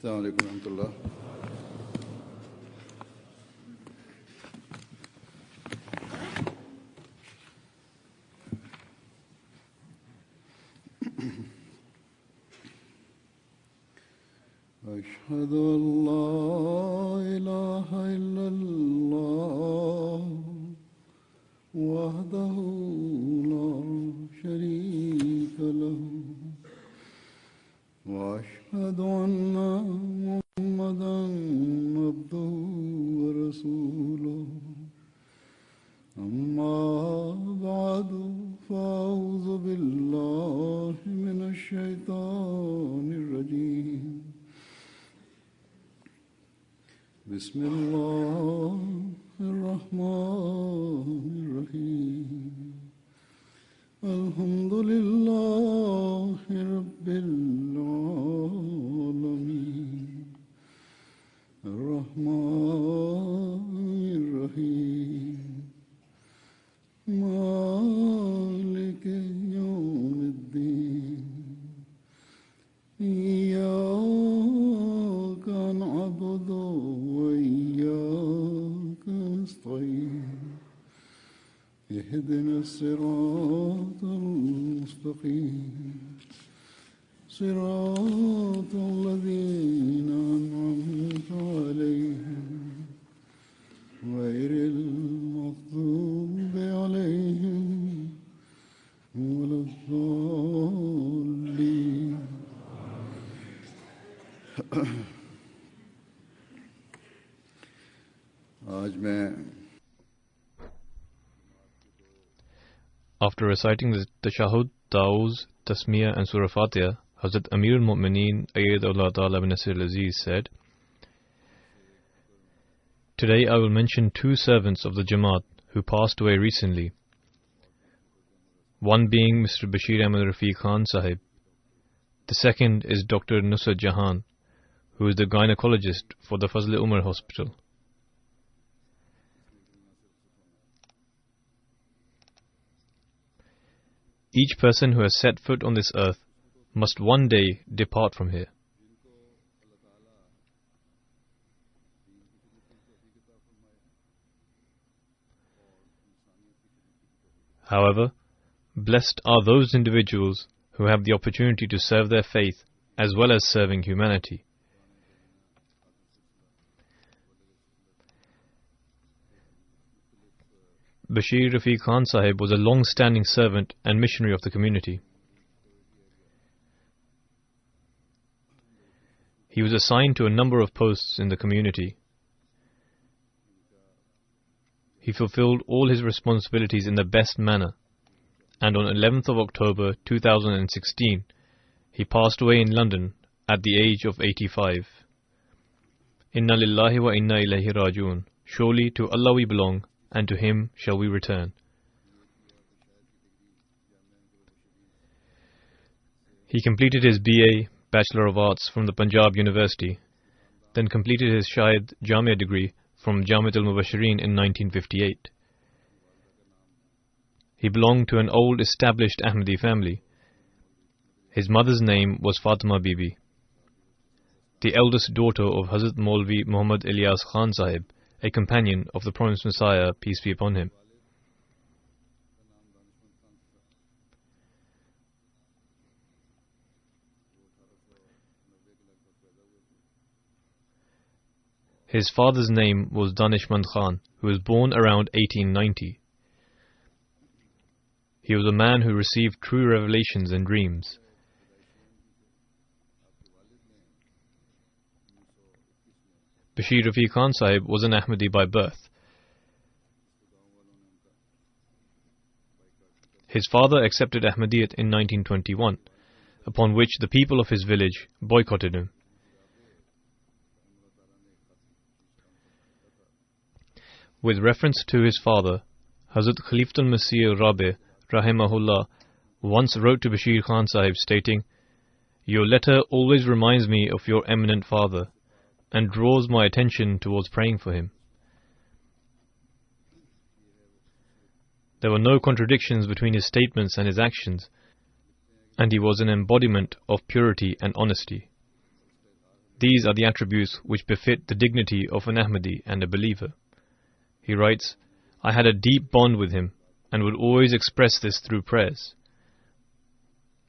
السلام عليكم ورحمة الله. أشهد أن لا إله إلا الله وحده لا شريك له وأشهد أن محمدًا عبده ورسوله أما بعد فأعوذ بالله من الشيطان الرجيم بسم الله الرحمن الرحيم الحمد لله رب العالمين الرحمن الرحيم مالك يوم الدين إياك نعبد وإياك نستعين اهدنا الصراط المستقيم صراط الذين أنعمت عليهم غير المغضوب عليهم ولا الضالين. After reciting the Tashahud, Ta'awuz, Tasmiyah and Surah Fatiha, Hazrat Amir al-Mu'mineen Ayyadullah Ta'ala bin Nasir al-Aziz said, "Today I will mention two servants of the Jamaat who passed away recently. One being Mr. Bashir Ahmad Rafiq Khan Sahib. The second is Dr. Nusrat Jahan, who is the gynecologist for the Fazl Umar Hospital. Each person who has set foot on this earth must one day depart from here. However, blessed are those individuals who have the opportunity to serve their faith as well as serving humanity. Bashir Rafiq Khan Sahib was a long-standing servant and missionary of the community. He was assigned to a number of posts in the community. He fulfilled all his responsibilities in the best manner, and on 11th of October 2016, he passed away in London at the age of 85. Inna lillahi wa inna ilayhi raji'un. Surely to Allah we belong, and to Him shall we return. He completed his BA, Bachelor of Arts, from the Punjab University, then completed his Shahid Jamia degree from Jamiat al-Mubashirin in 1958. He belonged to an old established Ahmadi family. His mother's name was Fatima Bibi, the eldest daughter of Hazrat Maulvi Muhammad Ilyas Khan Sahib, a companion of the Promised Messiah, peace be upon him. His father's name was Danishmand Khan, who was born around 1890. He was a man who received true revelations in dreams. Bashir Rafiq Khan Sahib was an Ahmadi by birth. His father accepted Ahmadiyyat in 1921, upon which the people of his village boycotted him. With reference to his father, Hazrat Khalifatul Masih Rabi Rahimahullah once wrote to Bashir Khan Sahib stating, "Your letter always reminds me of your eminent father and draws my attention towards praying for him." There were no contradictions between his statements and his actions, and he was an embodiment of purity and honesty. These are the attributes which befit the dignity of an Ahmadi and a believer. He writes, I had a deep bond with him and would always express this through prayers.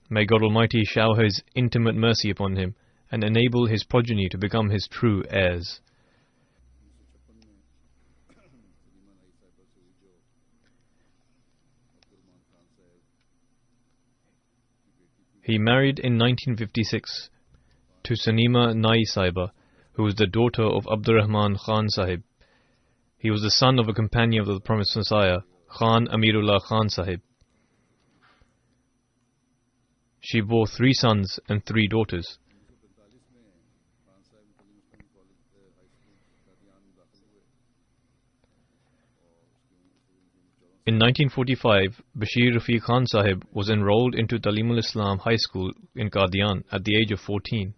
May God Almighty shower His intimate mercy upon him and enable his progeny to become his true heirs. He married in 1956 to Sanima Nai Saiba, who was the daughter of Abdurrahman Khan Sahib. He was the son of a companion of the Promised Messiah, Khan Amirullah Khan Sahib. She bore 3 sons and 3 daughters. In 1945, Bashir Rafiq Khan Sahib was enrolled into Talimul Islam High School in Qadian at the age of 14.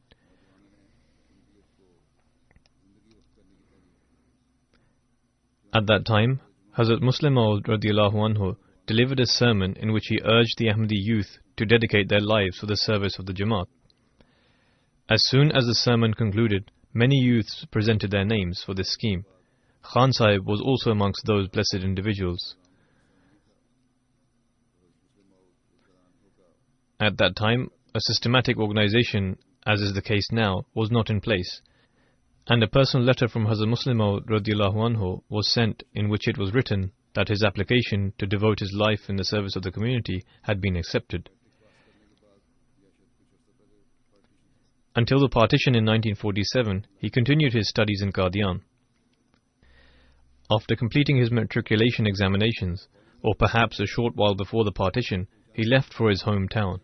At that time, Hazrat Muslim Maud radiallahu anhu delivered a sermon in which he urged the Ahmadi youth to dedicate their lives for the service of the Jamaat. As soon as the sermon concluded, many youths presented their names for this scheme. Khan Sahib was also amongst those blessed individuals. At that time, a systematic organization, as is the case now, was not in place, and a personal letter from Hazrat Muslim Maud radiallahu anhu was sent in which it was written that his application to devote his life in the service of the community had been accepted. Until the partition in 1947, he continued his studies in Qadian. After completing his matriculation examinations, or perhaps a short while before the partition, he left for his hometown.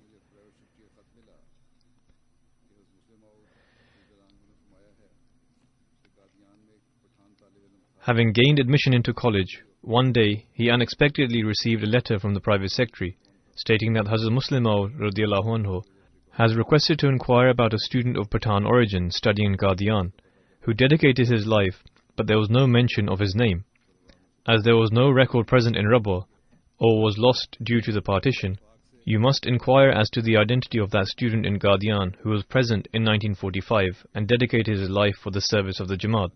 Having gained admission into college, one day he unexpectedly received a letter from the private secretary stating that Hazrat Muslim Maud radiallahu anhu has requested to inquire about a student of Pathan origin studying in Qadian who dedicated his life, but there was no mention of his name. As there was no record present in Rabwa, or was lost due to the partition, you must inquire as to the identity of that student in Qadian who was present in 1945 and dedicated his life for the service of the Jamaat.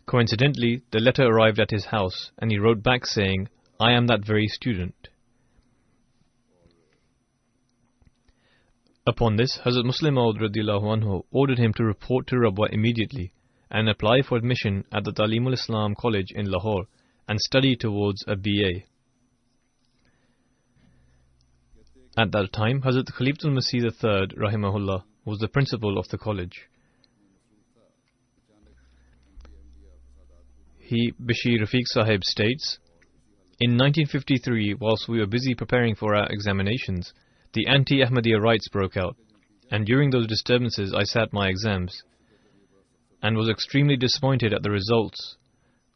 Coincidentally, the letter arrived at his house and he wrote back saying, I am that very student. Upon this, Hazrat Muslim Maud radiallahu anhu ordered him to report to Rabwa immediately and apply for admission at the Talimul Islam College in Lahore and study towards a BA. At that time, Hazrat Khalifatul Masih III rahimahullah was the principal of the college. He, Bashir Rafiq Sahib, states, in 1953, whilst we were busy preparing for our examinations, the anti-Ahmadiyya riots broke out, and during those disturbances I sat my exams, and was extremely disappointed at the results,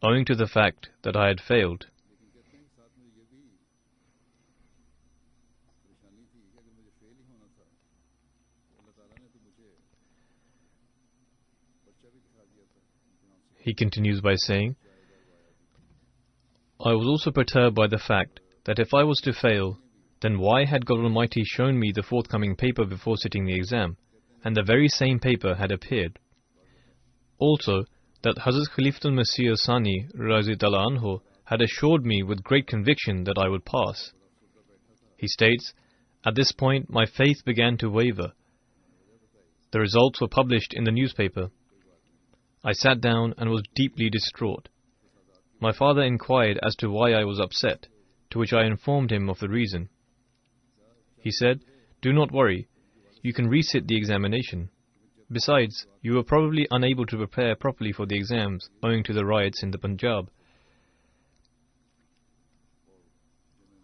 owing to the fact that I had failed. He continues by saying, I was also perturbed by the fact that if I was to fail, then why had God Almighty shown me the forthcoming paper before sitting the exam, and the very same paper had appeared? Also, that Hazrat Khalifatul Masih Sani Raziyallahu anhu had assured me with great conviction that I would pass. He states, at this point my faith began to waver. The results were published in the newspaper. I sat down and was deeply distraught. My father inquired as to why I was upset, to which I informed him of the reason. He said, do not worry, you can resit the examination. Besides, you were probably unable to prepare properly for the exams owing to the riots in the Punjab.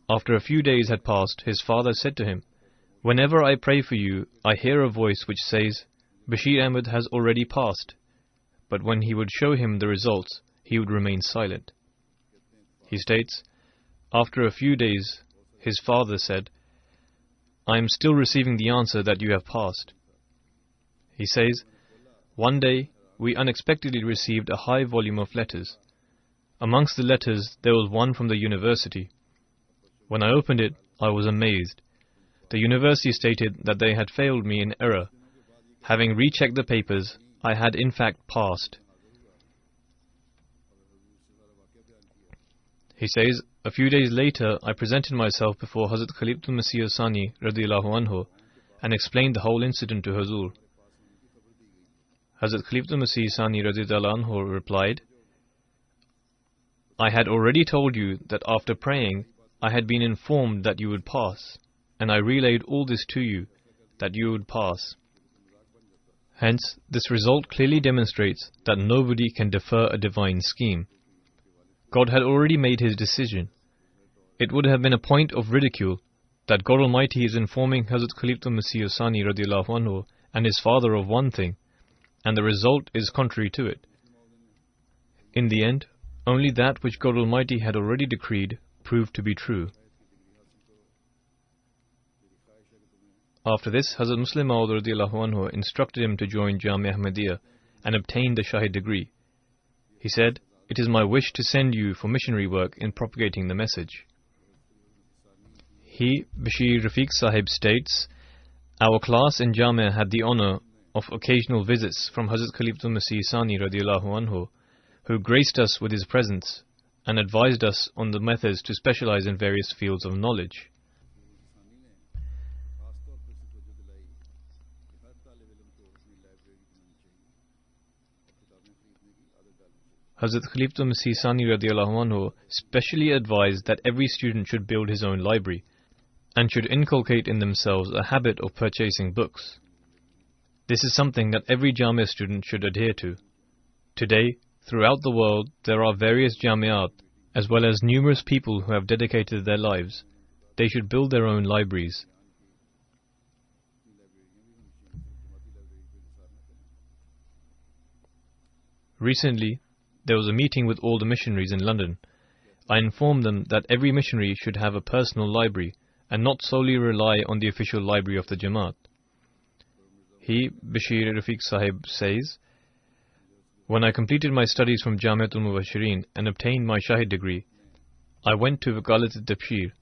After a few days had passed, his father said to him, whenever I pray for you, I hear a voice which says, Bashir Ahmed has already passed. But when he would show him the results, he would remain silent. He states, after a few days, his father said, I am still receiving the answer that you have passed. He says, one day we unexpectedly received a high volume of letters. Amongst the letters there was one from the university. When I opened it, I was amazed. The university stated that they had failed me in error, Having rechecked the papers, I had in fact passed. He says, a few days later, I presented myself before Hazrat Khalifatul Masih Sani radiyallahu anhu and explained the whole incident to Hazur. Hazrat Khalifatul Masih Sani radiyallahu anhu replied, I had already told you that after praying, I had been informed that you would pass, and I relayed all this to you, that you would pass. Hence, this result clearly demonstrates that nobody can defer a divine scheme. God had already made his decision. It would have been a point of ridicule that God Almighty is informing Hazrat Khalifatul Masih Sani radiyallahu anhu and his father of one thing, and the result is contrary to it. In the end, only that which God Almighty had already decreed proved to be true. After this, Hazrat Muslim Maud radiyallahu anhu instructed him to join Jamia Ahmadiyya and obtain the Shahid degree. He said, it is my wish to send you for missionary work in propagating the message. He, Bashir Rafiq Sahib, states, our class in Jamia had the honor of occasional visits from Hazrat Khalifatul Masih Sani radiyallahu anhu, who graced us with his presence and advised us on the methods to specialize in various fields of knowledge. Hazrat Khalifatul Masih Sani radiyallahu anhu specially advised that every student should build his own library and should inculcate in themselves a habit of purchasing books. This is something that every Jamia student should adhere to. Today, throughout the world, there are various Jamiat, as well as numerous people who have dedicated their lives. They should build their own libraries. Recently, there was a meeting with all the missionaries in London. I informed them that every missionary should have a personal library and not solely rely on the official library of the Jamaat. He, Bashir Rafiq Sahib, says, when I completed my studies from Jamiatul Mubashirin and obtained my Shahid degree, I went to Wakalat-e-Tabshir,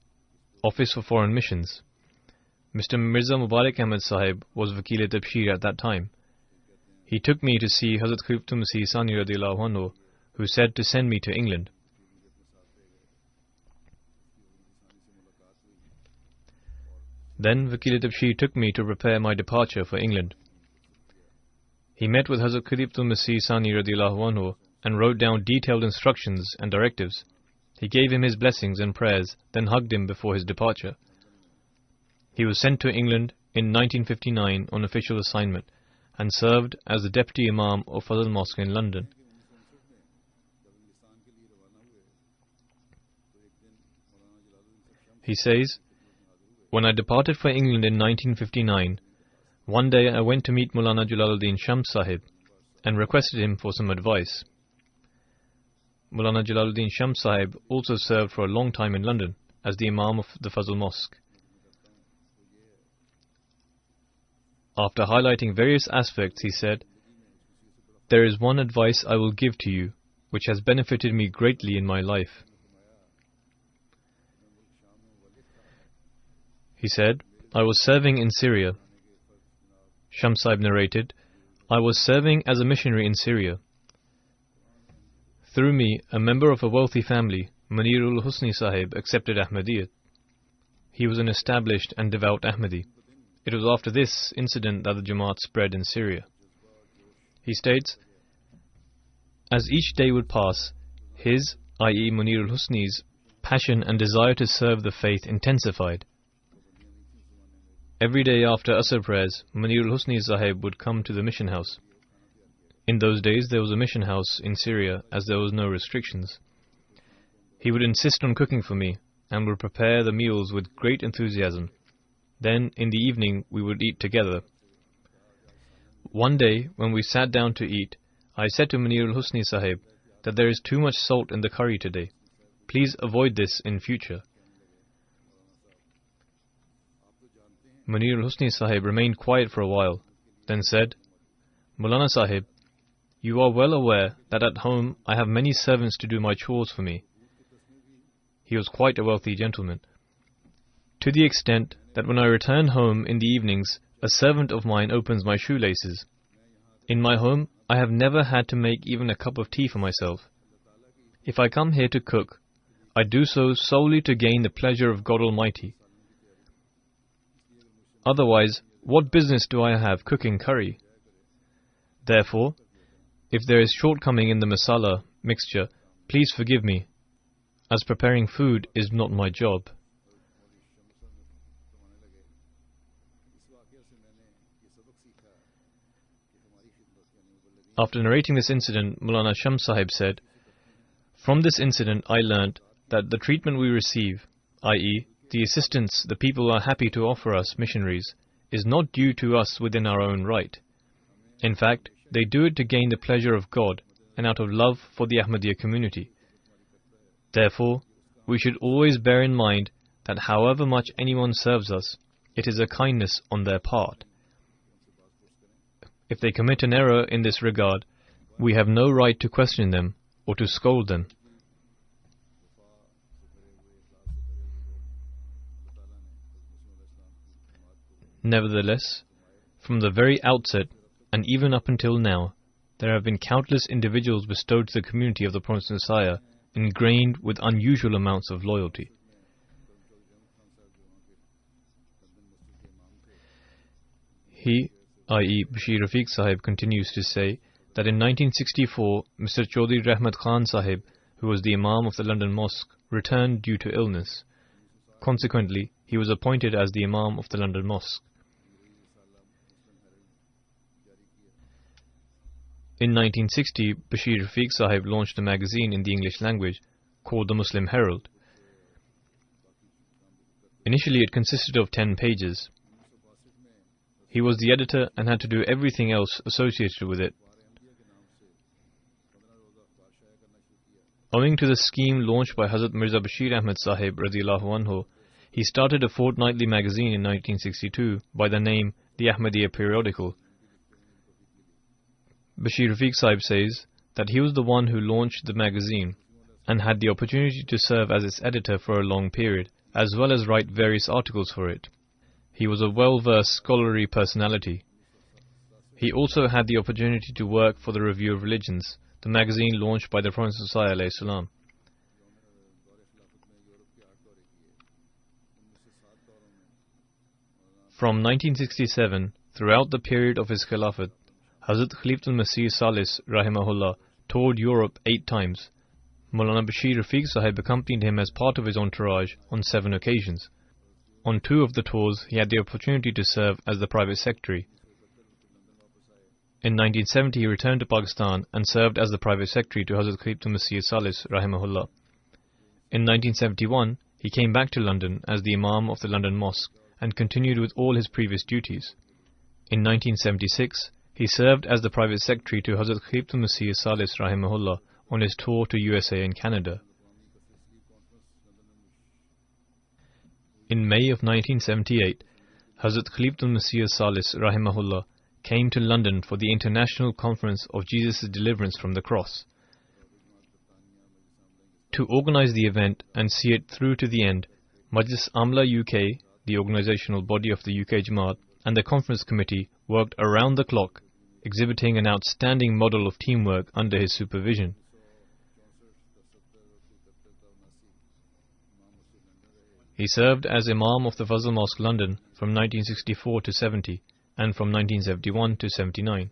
Office for Foreign Missions. Mr. Mirza Mubarak Ahmed Sahib was Wakil-e-Tabshir at that time. He took me to see Hazrat Khalifatul Masih Sani radiyallahu anhu, who said to send me to England. Then Wakil-e-Tabshir took me to prepare my departure for England. He met with Hazrat Khalifatul Masih Sani radiyallahu anhu and wrote down detailed instructions and directives. He gave him his blessings and prayers, then hugged him before his departure. He was sent to England in 1959 on official assignment and served as the Deputy Imam of Fazl Mosque in London. He says, when I departed for England in 1959, one day I went to meet Maulana Jalaluddin Shams Sahib and requested him for some advice. Maulana Jalaluddin Shams Sahib also served for a long time in London as the Imam of the Fazl Mosque. After highlighting various aspects, he said, there is one advice I will give to you, which has benefited me greatly in my life. He said, I was serving in Syria. Shams Sahib narrated, I was serving as a missionary in Syria. Through me, a member of a wealthy family, Munirul Husni Sahib, accepted Ahmadiyyat. He was an established and devout Ahmadi. It was after this incident that the Jamaat spread in Syria. He states, as each day would pass, his, i.e. Munirul Husni's, passion and desire to serve the faith intensified. Every day after Asr prayers, Munirul Husni Sahib would come to the mission house. In those days there was a mission house in Syria as there was no restrictions. He would insist on cooking for me and would prepare the meals with great enthusiasm. Then in the evening we would eat together. One day when we sat down to eat, I said to Munirul Husni Sahib that there is too much salt in the curry today. Please avoid this in future. Munirul Husni Sahib remained quiet for a while, then said, Maulana Sahib, you are well aware that at home I have many servants to do my chores for me. He was quite a wealthy gentleman, to the extent that when I returned home in the evenings, a servant of mine opens my shoelaces. In my home, I have never had to make even a cup of tea for myself. If I come here to cook, I do so solely to gain the pleasure of God Almighty. Otherwise, what business do I have cooking curry? Therefore, if there is shortcoming in the masala mixture, please forgive me, as preparing food is not my job. After narrating this incident, Maulana Shams Sahib said, "From this incident I learnt that the treatment we receive, i.e., the assistance the people are happy to offer us missionaries, is not due to us within our own right. In fact, they do it to gain the pleasure of God and out of love for the Ahmadiyya community. Therefore, we should always bear in mind that however much anyone serves us, it is a kindness on their part. If they commit an error in this regard, we have no right to question them or to scold them. Nevertheless, from the very outset, and even up until now, there have been countless individuals bestowed to the community of the Prophet's Messiah, ingrained with unusual amounts of loyalty. He, i.e. Bashir Rafiq Sahib, continues to say that in 1964, Mr. Chaudhry Rahmat Khan Sahib, who was the Imam of the London Mosque, returned due to illness. Consequently, he was appointed as the Imam of the London Mosque. In 1960, Bashir Rafiq Sahib launched a magazine in the English language called the Muslim Herald. Initially, it consisted of 10 pages. He was the editor and had to do everything else associated with it. Owing to the scheme launched by Hazrat Mirza Bashir Ahmed Sahib radiyallahu anhu, he started a fortnightly magazine in 1962 by the name The Ahmadiyya Periodical. Bashir Rafiq Sahib says that he was the one who launched the magazine and had the opportunity to serve as its editor for a long period, as well as write various articles for it. He was a well-versed scholarly personality. He also had the opportunity to work for the Review of Religions, the magazine launched by the Prophet ﷺ. From 1967, throughout the period of his Khilafat, Hazrat Khalifatul Masih Salis Rahimahullah toured Europe 8 times. Maulana Bashir Rafiq Sahib accompanied him as part of his entourage on 7 occasions. On 2 of the tours, he had the opportunity to serve as the private secretary. In 1970, he returned to Pakistan and served as the private secretary to Hazrat Khalifatul Masih Salis Rahimahullah. In 1971, he came back to London as the Imam of the London Mosque and continued with all his previous duties. In 1976, he served as the private secretary to Hazrat Khalifatul Masih Salis Rahimahullah on his tour to USA and Canada. In May of 1978, Hazrat Khalifatul Masih Salis Rahimahullah came to London for the International Conference of Jesus' Deliverance from the Cross. To organize the event and see it through to the end, Majlis Amla UK, the organizational body of the UK Jamaat, and the conference committee worked around the clock, exhibiting an outstanding model of teamwork under his supervision. He served as Imam of the Fazl Mosque London from 1964 to 70 and from 1971 to 79.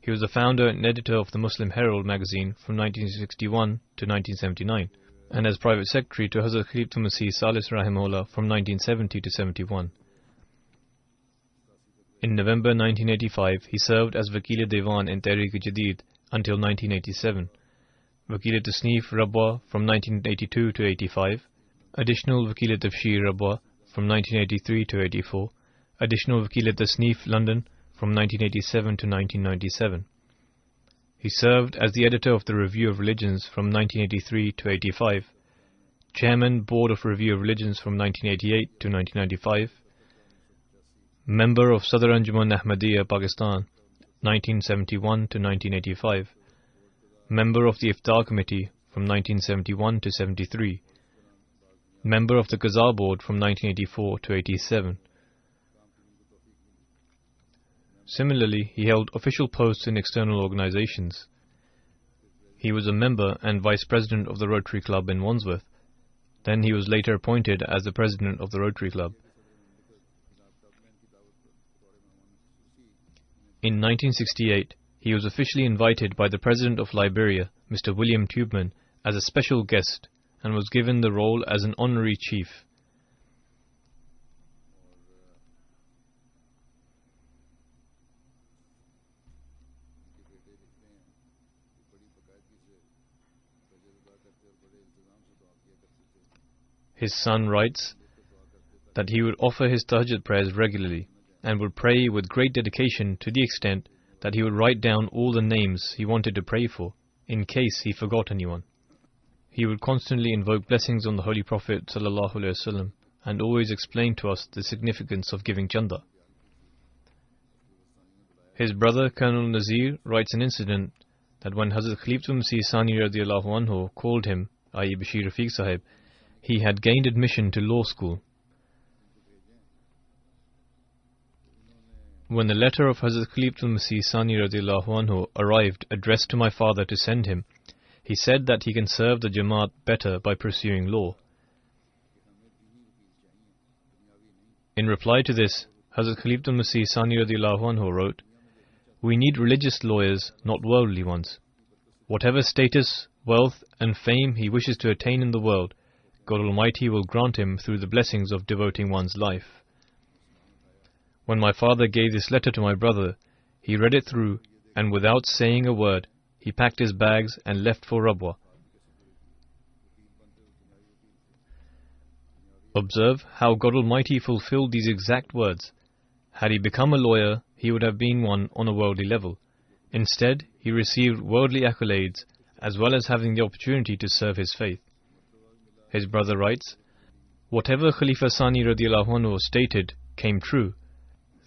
He was the founder and editor of the Muslim Herald magazine from 1961 to 1979 and as private secretary to Hazrat Khalifatul Masih Salis Rahimahullah from 1970 to 71. In November 1985, he served as Wakil-e-Diwan in Tehreek-e-Jadid until 1987, Wakil-e-Tasneef Rabwa from 1982 to 85, additional Wakil-e-Tafshir Rabwa from 1983 to 84, additional Wakil-e-Tasneef London from 1987 to 1997. He served as the editor of the Review of Religions from 1983 to 85, chairman Board of Review of Religions from 1988 to 1995, member of Sadr Anjuman Ahmadiyya Pakistan 1971 to 1985, member of the Iftar Committee from 1971 to 73, member of the Qaza Board from 1984 to 87, Similarly, he held official posts in external organizations. He was a member and vice president of the Rotary Club in Wandsworth. Then he was later appointed as the president of the Rotary Club. In 1968, he was officially invited by the President of Liberia, Mr. William Tubeman, as a special guest and was given the role as an honorary chief. His son writes that he would offer his tahajjud prayers regularly and would pray with great dedication to the extent that he would write down all the names he wanted to pray for, in case he forgot anyone. He would constantly invoke blessings on the Holy Prophet ﷺ and always explain to us the significance of giving chanda. His brother Colonel Nazir writes an incident that when Hazrat Khalifatul Masih Sani radiallahu anhu called him, i.e. Bashir Rafiq Sahib, he had gained admission to law school. When the letter of Hazrat Khalifatul Masih Sani radiallahu anhu arrived addressed to my father to send him, he said that he can serve the Jamaat better by pursuing law. In reply to this, Hazrat Khalifatul Masih Sani radiallahu anhu wrote, "We need religious lawyers, not worldly ones. Whatever status, wealth and fame he wishes to attain in the world, God Almighty will grant him through the blessings of devoting one's life." When my father gave this letter to my brother, he read it through and without saying a word, he packed his bags and left for Rabwa. Observe how God Almighty fulfilled these exact words. Had he become a lawyer, he would have been one on a worldly level. Instead, he received worldly accolades as well as having the opportunity to serve his faith. His brother writes, "Whatever Khalifa Sani radiallahu anhu stated came true.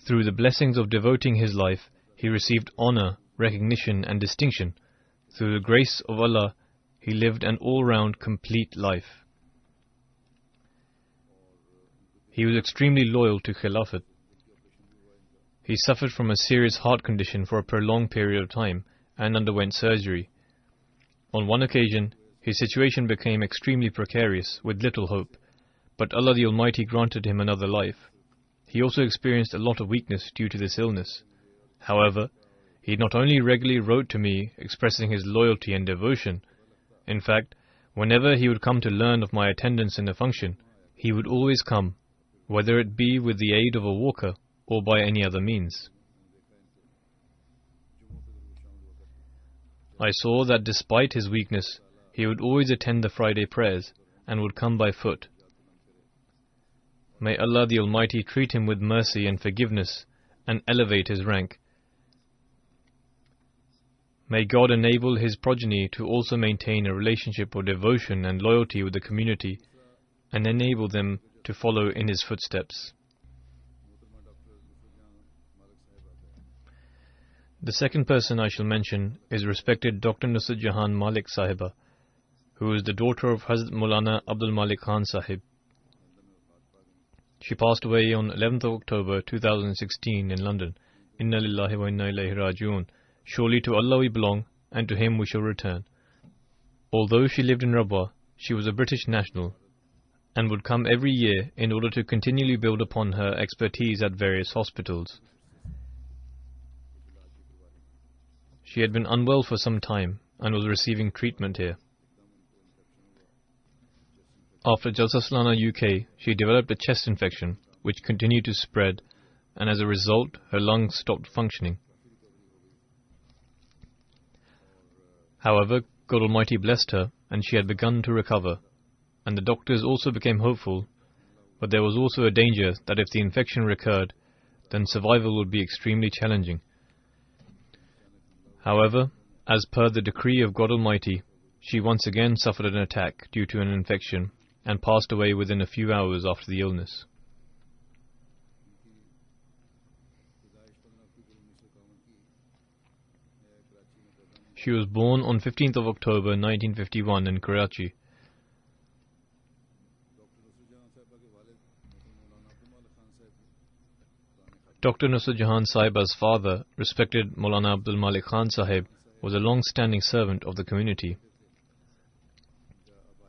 Through the blessings of devoting his life, he received honor, recognition and distinction. Through the grace of Allah, he lived an all-round complete life." He was extremely loyal to Khilafat. He suffered from a serious heart condition for a prolonged period of time and underwent surgery. On one occasion, his situation became extremely precarious with little hope, but Allah the Almighty granted him another life. He also experienced a lot of weakness due to this illness. However, he not only regularly wrote to me expressing his loyalty and devotion. In fact, whenever he would come to learn of my attendance in a function, he would always come, whether it be with the aid of a walker or by any other means. I saw that despite his weakness, he would always attend the Friday prayers and would come by foot. May Allah the Almighty treat him with mercy and forgiveness and elevate his rank. May God enable his progeny to also maintain a relationship of devotion and loyalty with the community and enable them to follow in his footsteps. The second person I shall mention is respected Dr. Nusrat Jahan Malik Sahiba, who is the daughter of Hazrat Maulana Abdul Malik Khan Sahib. She passed away on 11th of October 2016 in London. Inna lillahi wa inna ilayhi raji'un. Surely to Allah we belong, and to Him we shall return. Although she lived in Rabwa, she was a British national, and would come every year in order to continually build upon her expertise at various hospitals. She had been unwell for some time, and was receiving treatment here. After Jalsa Salana UK, she developed a chest infection, which continued to spread, and as a result, her lungs stopped functioning. However, God Almighty blessed her, and she had begun to recover, and the doctors also became hopeful, but there was also a danger that if the infection recurred, then survival would be extremely challenging. However, as per the decree of God Almighty, she once again suffered an attack due to an infection, and passed away within a few hours after the illness. She was born on 15th of October 1951 in Karachi. Dr. Nusrat Jahan Sahiba's father, respected Maulana Abdul Malik Khan Sahib, was a long-standing servant of the community.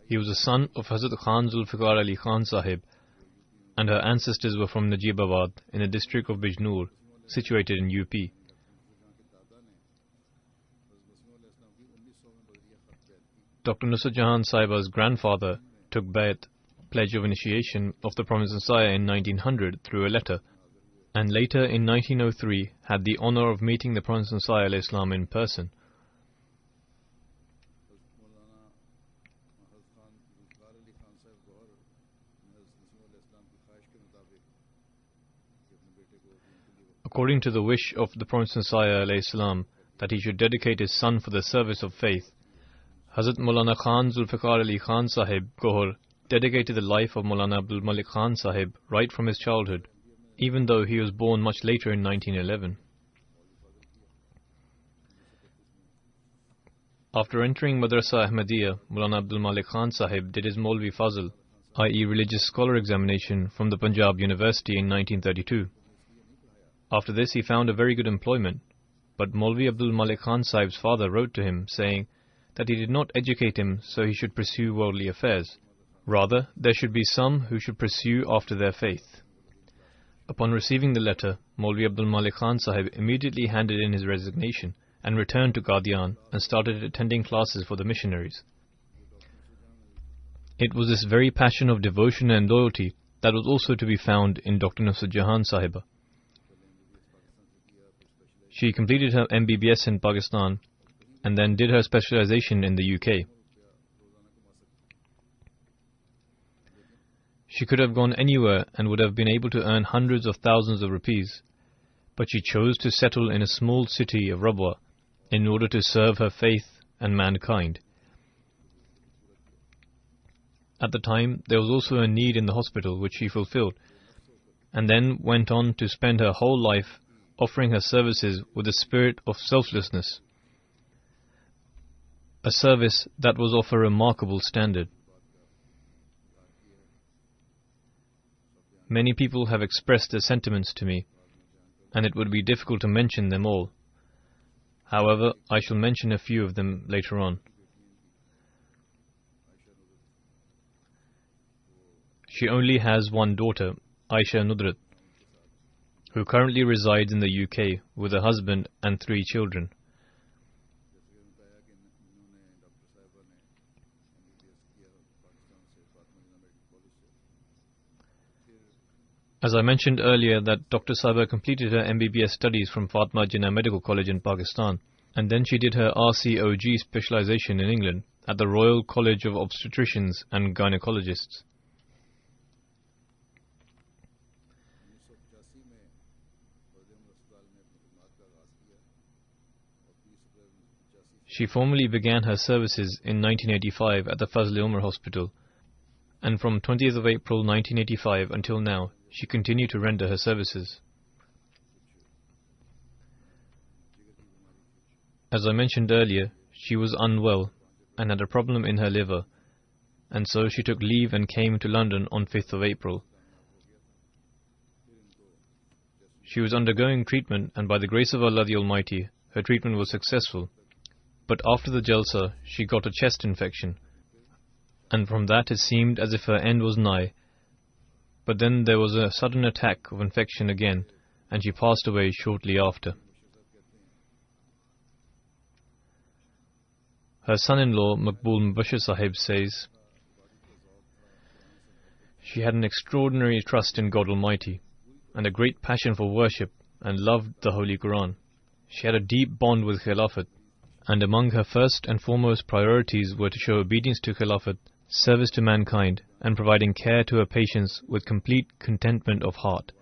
He was the son of Hazrat Khan Zulfikar Ali Khan Sahib, and her ancestors were from Najibabad in the district of Bijnoor, situated in UP. Dr. Nusrat Jahan Sahiba's grandfather took Bayat, pledge of initiation, of the Promised Messiah in 1900 through a letter, and later in 1903 had the honor of meeting the Promised Messiah ﷺ in person. According to the wish of the Promised Messiah ﷺ that he should dedicate his son for the service of faith, Hazrat Maulana Khan Zulfikar Ali Khan Sahib Gohar dedicated the life of Maulana Abdul Malik Khan Sahib right from his childhood, even though he was born much later in 1911. After entering Madrasa Ahmadiyya, Maulana Abdul Malik Khan Sahib did his Maulvi Fazl, i.e. religious scholar examination from the Punjab University in 1932. After this he found a very good employment, but Maulvi Abdul Malik Khan Sahib's father wrote to him saying that he did not educate him so he should pursue worldly affairs. Rather, there should be some who should pursue after their faith. Upon receiving the letter, Maulvi Abdul Malik Khan Sahib immediately handed in his resignation and returned to Qadian and started attending classes for the missionaries. It was this very passion of devotion and loyalty that was also to be found in Dr. Nusrat Jahan Sahiba. She completed her MBBS in Pakistan and then did her specialization in the UK. She could have gone anywhere and would have been able to earn hundreds of thousands of rupees, but she chose to settle in a small city of Rabwa in order to serve her faith and mankind. At the time, there was also a need in the hospital which she fulfilled, and then went on to spend her whole life offering her services with a spirit of selflessness, a service that was of a remarkable standard. Many people have expressed their sentiments to me, and it would be difficult to mention them all. However, I shall mention a few of them later on. She only has one daughter, Aisha Nudrat, who currently resides in the UK with a husband and 3 children. As I mentioned earlier that Dr. Sahiba completed her MBBS studies from Fatma Jinnah Medical College in Pakistan, and then she did her RCOG specialization in England at the Royal College of Obstetricians and Gynecologists. She formally began her services in 1985 at the Fazl-e-Umar Hospital, and from 20th of April 1985 until now, she continued to render her services. As I mentioned earlier, she was unwell and had a problem in her liver, and so she took leave and came to London on 5th of April. She was undergoing treatment, and by the grace of Allah the Almighty, her treatment was successful. But after the Jalsa, she got a chest infection, and from that it seemed as if her end was nigh. But then there was a sudden attack of infection again, and she passed away shortly after. Her son-in-law, Maqbool Mubashir Sahib, says, "She had an extraordinary trust in God Almighty, and a great passion for worship, and loved the Holy Quran. She had a deep bond with Khilafat, and among her first and foremost priorities were to show obedience to Khilafat, service to mankind, and providing care to her patients with complete contentment of heart.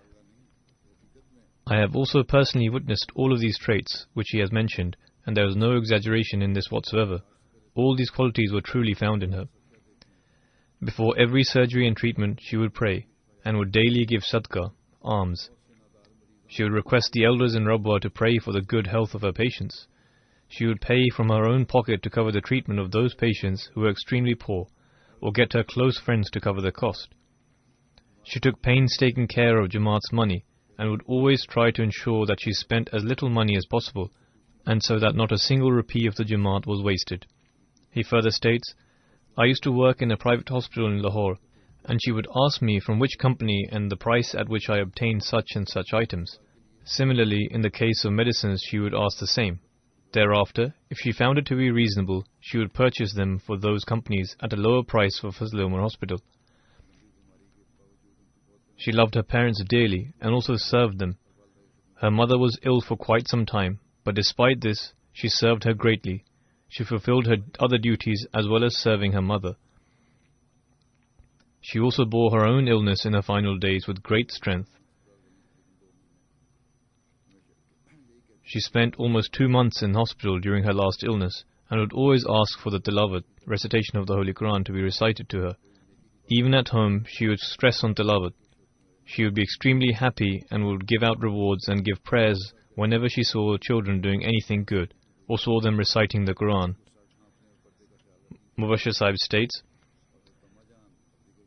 I have also personally witnessed all of these traits which he has mentioned, and there is no exaggeration in this whatsoever. All these qualities were truly found in her. Before every surgery and treatment she would pray, and would daily give sadaqah, alms. She would request the elders in Rabwa to pray for the good health of her patients. She would pay from her own pocket to cover the treatment of those patients who were extremely poor, or get her close friends to cover the cost. She took painstaking care of Jamaat's money, and would always try to ensure that she spent as little money as possible, and so that not a single rupee of the Jamaat was wasted. He further states, I used to work in a private hospital in Lahore, and she would ask me from which company and the price at which I obtained such and such items. Similarly, in the case of medicines, she would ask the same. Thereafter, if she found it to be reasonable, she would purchase them for those companies at a lower price for Fazl Umar Hospital. She loved her parents dearly and also served them. Her mother was ill for quite some time, but despite this, she served her greatly. She fulfilled her other duties as well as serving her mother. She also bore her own illness in her final days with great strength. She spent almost 2 months in hospital during her last illness and would always ask for the tilawat, recitation of the Holy Quran, to be recited to her. Even at home, she would stress on tilawat. She would be extremely happy and would give out rewards and give prayers whenever she saw children doing anything good or saw them reciting the Quran. Mubashir Sahib states,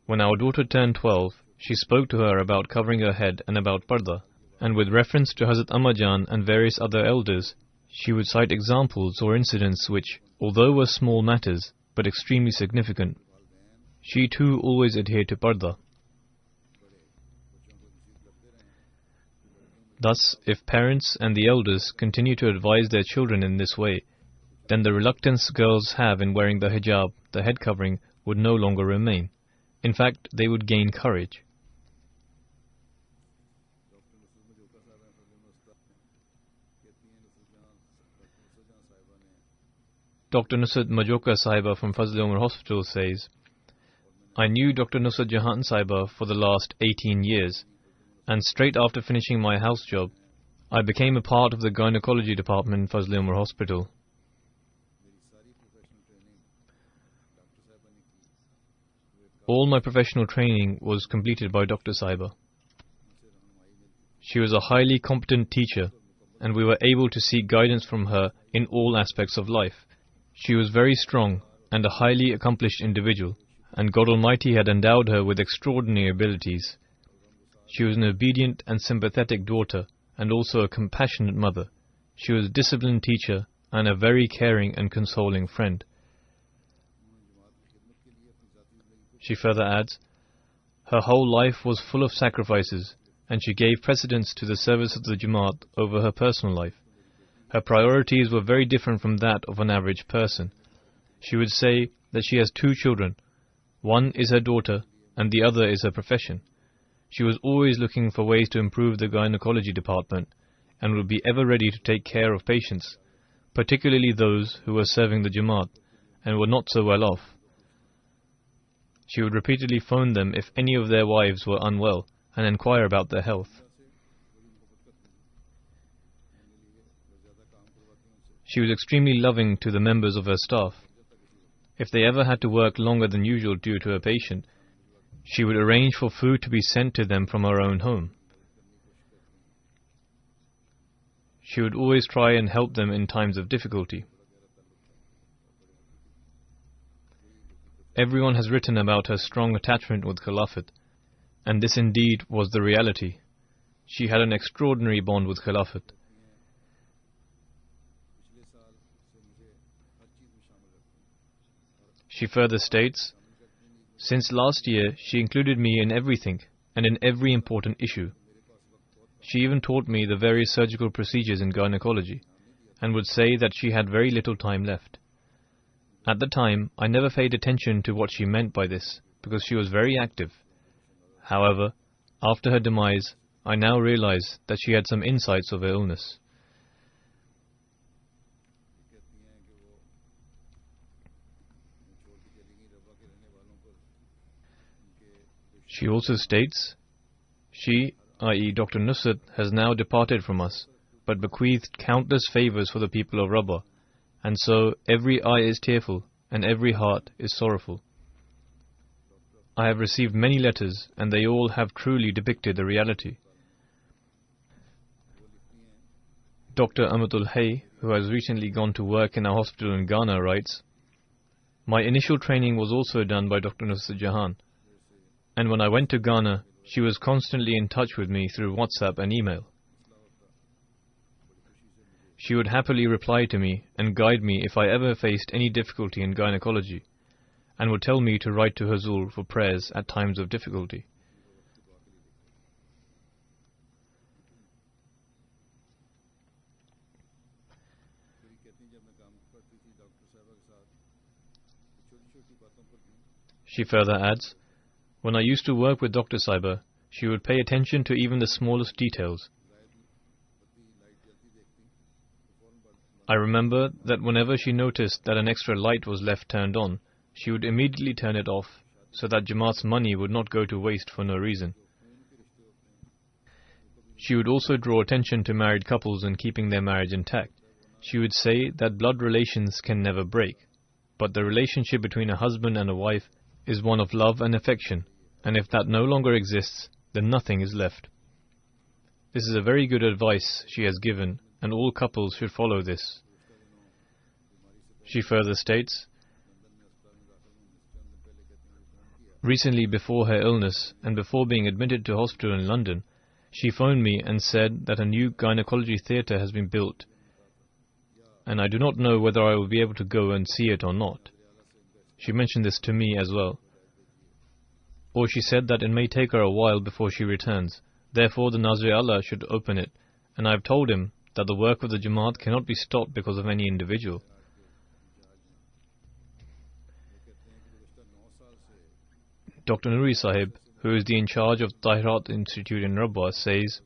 when our daughter turned 12, she spoke to her about covering her head and about parda, and with reference to Hazrat Amma Jan and various other elders, she would cite examples or incidents which, although were small matters, but extremely significant. She too always adhered to parda. Thus, if parents and the elders continue to advise their children in this way, then the reluctance girls have in wearing the hijab, the head covering, would no longer remain. In fact, they would gain courage. Dr. Nusrat Majoka Sahiba from Fazl Umar Hospital says, I knew Dr. Nusrat Jahan Sahiba for the last 18 years, and straight after finishing my house job, I became a part of the gynecology department in Fazl Umar Hospital. All my professional training was completed by Dr. Sahiba. She was a highly competent teacher, and we were able to seek guidance from her in all aspects of life. She was very strong and a highly accomplished individual, and God Almighty had endowed her with extraordinary abilities. She was an obedient and sympathetic daughter, and also a compassionate mother. She was a disciplined teacher, and a very caring and consoling friend. She further adds, her whole life was full of sacrifices, and she gave precedence to the service of the Jamaat over her personal life. Her priorities were very different from that of an average person. She would say that she has 2 children. One is her daughter, and the other is her profession. She was always looking for ways to improve the gynecology department, and would be ever ready to take care of patients, particularly those who were serving the Jamaat and were not so well off. She would repeatedly phone them if any of their wives were unwell and inquire about their health. She was extremely loving to the members of her staff. If they ever had to work longer than usual due to a patient, she would arrange for food to be sent to them from her own home. She would always try and help them in times of difficulty. Everyone has written about her strong attachment with Khilafat, and this indeed was the reality. She had an extraordinary bond with Khilafat. She further states, since last year she included me in everything and in every important issue. She even taught me the various surgical procedures in gynecology, and would say that she had very little time left. At the time, I never paid attention to what she meant by this, because she was very active. However, after her demise, I now realize that she had some insights of her illness. She also states, she, i.e. Dr. Nusrat, has now departed from us, but bequeathed countless favours for the people of Rabah, and so every eye is tearful and every heart is sorrowful. I have received many letters, and they all have truly depicted the reality. Dr. Amatul Hay, who has recently gone to work in a hospital in Ghana, writes, my initial training was also done by Dr. Nusrat Jahan, and when I went to Ghana, She was constantly in touch with me through WhatsApp and email. She would happily reply to me and guide me if I ever faced any difficulty in gynecology, and would tell me to write to Hazur for prayers at times of difficulty. She further adds, when I used to work with Dr. Saiba, she would pay attention to even the smallest details. I remember that whenever she noticed that an extra light was left turned on, she would immediately turn it off so that Jamaat's money would not go to waste for no reason. She would also draw attention to married couples in keeping their marriage intact. She would say that blood relations can never break, but the relationship between a husband and a wife is one of love and affection, and if that no longer exists, then nothing is left. This is a very good advice she has given, and all couples should follow this. She further states, recently before her illness and before being admitted to hospital in London, she phoned me and said that a new gynecology theatre has been built, and I do not know whether I will be able to go and see it or not. She mentioned this to me as well. Or she said that it may take her a while before she returns. Therefore the Nazir-e-Allah should open it, and I have told him that the work of the Jamaat cannot be stopped because of any individual. Dr. Nuri Sahib, who is the in charge of Tahirat Institute in Rabwa, says,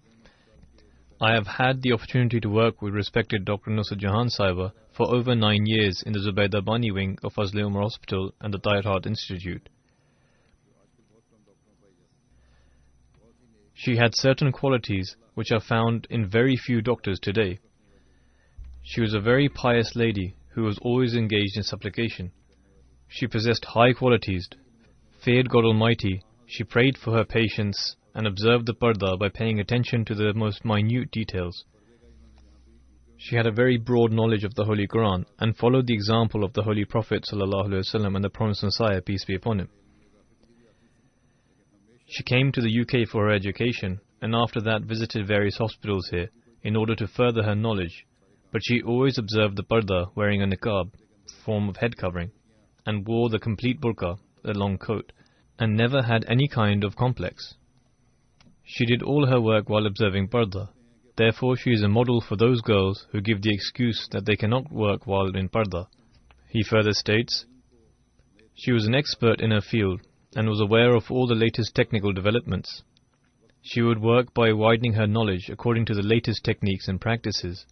I have had the opportunity to work with respected Dr. Nusrat Jahan Sahiba for over 9 years in the Zubaydah Bani wing of Fazl-e Umar Hospital and the Tahirat Institute. She had certain qualities which are found in very few doctors today. She was a very pious lady who was always engaged in supplication. She possessed high qualities, feared God Almighty, she prayed for her patients, and observed the parda by paying attention to the most minute details. She had a very broad knowledge of the Holy Quran and followed the example of the Holy Prophet ﷺ and the Promised Messiah, peace be upon him. She came to the UK for her education and after that visited various hospitals here in order to further her knowledge, but she always observed the parda, wearing a niqab, form of head covering, and wore the complete burqa, a long coat, and never had any kind of complex. She did all her work while observing parda. Therefore she is a model for those girls who give the excuse that they cannot work while in parda. He further states, she was an expert in her field and was aware of all the latest technical developments. She would work by widening her knowledge according to the latest techniques and practices.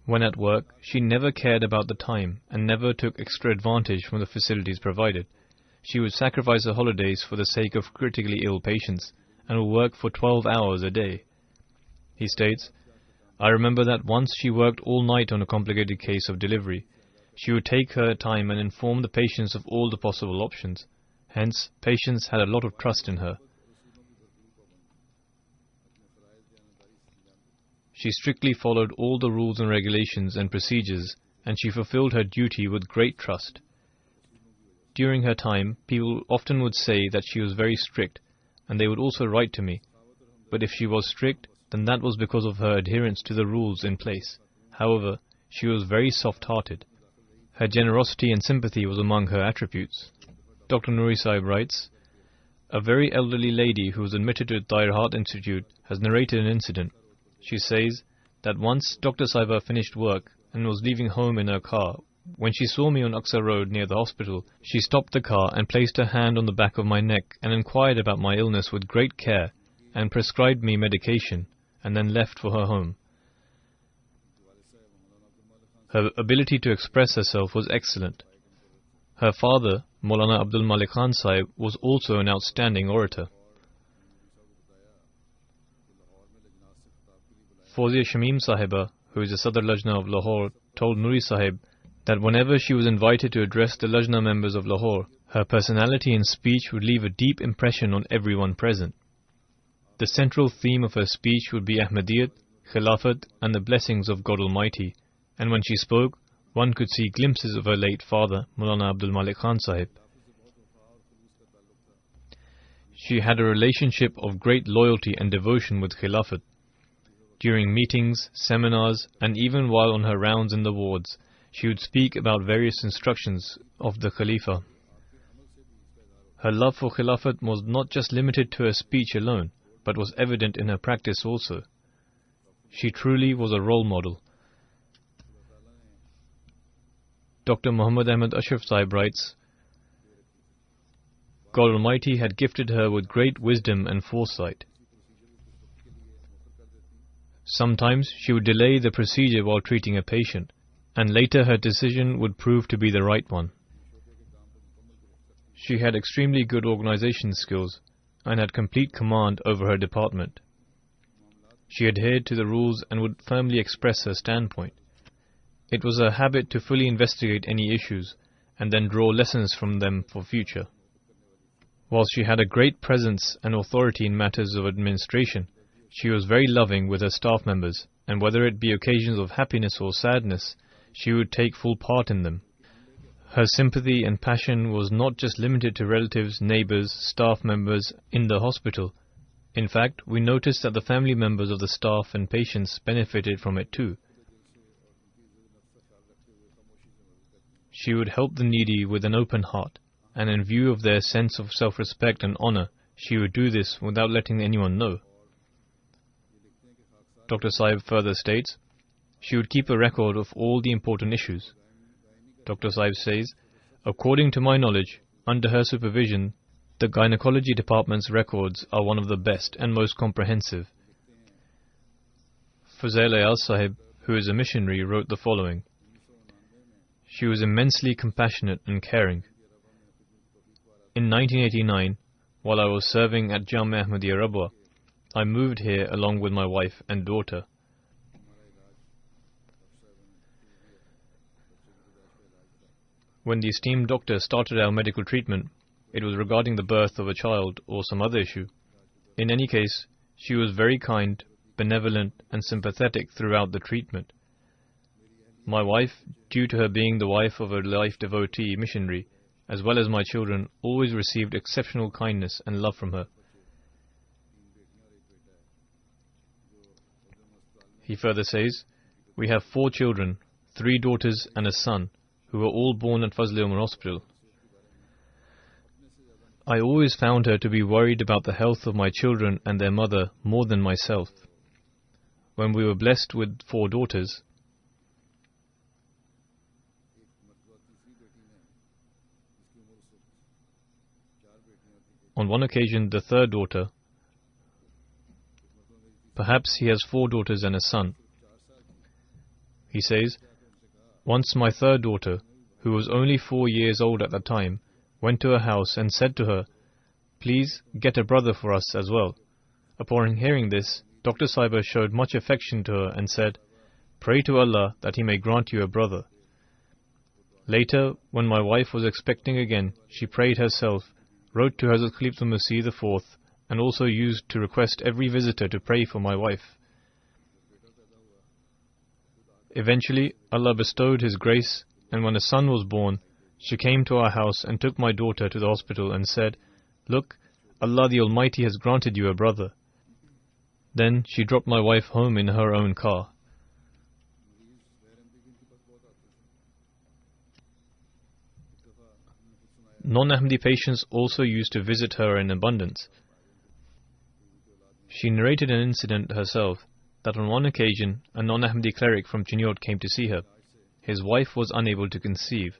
When at work, she never cared about the time and never took extra advantage from the facilities provided. She would sacrifice her holidays for the sake of critically ill patients and would work for 12 hours a day. He states, I remember that once she worked all night on a complicated case of delivery. She would take her time and inform the patients of all the possible options. Hence, patients had a lot of trust in her. She strictly followed all the rules and regulations and procedures, and she fulfilled her duty with great trust. During her time, people often would say that she was very strict, and they would also write to me. But if she was strict, then that was because of her adherence to the rules in place. However, she was very soft-hearted. Her generosity and sympathy was among her attributes. Dr. Nuri Sahib writes, a very elderly lady who was admitted to the Tahirat Institute has narrated an incident. She says that once Dr. Saiba finished work and was leaving home in her car. When she saw me on Aqsa Road near the hospital, she stopped the car and placed her hand on the back of my neck and inquired about my illness with great care and prescribed me medication and then left for her home. Her ability to express herself was excellent. Her father, Maulana Abdul Malik Khan Sahib, was also an outstanding orator. Fawzia Shamim Sahiba, who is the Sadr Lajna of Lahore, told Nuri Sahib that whenever she was invited to address the Lajna members of Lahore, her personality and speech would leave a deep impression on everyone present. The central theme of her speech would be Ahmadiyyat, Khilafat and the blessings of God Almighty, and when she spoke, one could see glimpses of her late father, Maulana Abdul Malik Khan Sahib. She had a relationship of great loyalty and devotion with Khilafat. During meetings, seminars, and even while on her rounds in the wards, she would speak about various instructions of the Khalifa. Her love for Khilafat was not just limited to her speech alone, but was evident in her practice also. She truly was a role model. Dr. Muhammad Ahmad Ashraf Sahib writes, God Almighty had gifted her with great wisdom and foresight. Sometimes she would delay the procedure while treating a patient, and later her decision would prove to be the right one. She had extremely good organization skills and had complete command over her department. She adhered to the rules and would firmly express her standpoint. It was her habit to fully investigate any issues and then draw lessons from them for future. Whilst she had a great presence and authority in matters of administration, she was very loving with her staff members, and whether it be occasions of happiness or sadness, she would take full part in them. Her sympathy and passion was not just limited to relatives, neighbors, staff members in the hospital. In fact, we noticed that the family members of the staff and patients benefited from it too. She would help the needy with an open heart, and in view of their sense of self-respect and honor, she would do this without letting anyone know. Dr. Sahib further states, she would keep a record of all the important issues. Dr. Sahib says, according to my knowledge, under her supervision, the gynecology department's records are one of the best and most comprehensive. Fuzail Ayaz Sahib, who is a missionary, wrote the following. She was immensely compassionate and caring. In 1989, while I was serving at Jamia Ahmadiyya Rabwa, I moved here along with my wife and daughter. When the esteemed doctor started our medical treatment, it was regarding the birth of a child or some other issue. In any case, she was very kind, benevolent, and sympathetic throughout the treatment. My wife, due to her being the wife of a life devotee missionary, as well as my children, always received exceptional kindness and love from her. He further says, we have 4 children, 3 daughters and a son, who were all born at Fazl-e Umar Hospital. I always found her to be worried about the health of my children and their mother more than myself. When we were blessed with 4 daughters, on one occasion the 3rd daughter, perhaps he has 4 daughters and a son. He says, once my 3rd daughter, who was only 4 years old at the time, went to her house and said to her, please get a brother for us as well. Upon hearing this, Dr. Saiba showed much affection to her and said, pray to Allah that He may grant you a brother. Later, when my wife was expecting again, she prayed herself, wrote to Hazrat Khalifatul Masih IV, and also used to request every visitor to pray for my wife. Eventually, Allah bestowed His grace, and when a son was born, she came to our house and took my daughter to the hospital and said, look, Allah the Almighty has granted you a brother. Then she dropped my wife home in her own car. Non-Ahmadi patients also used to visit her in abundance. She narrated an incident herself, that on one occasion a non-Ahmadi cleric from Chiniot came to see her. His wife was unable to conceive.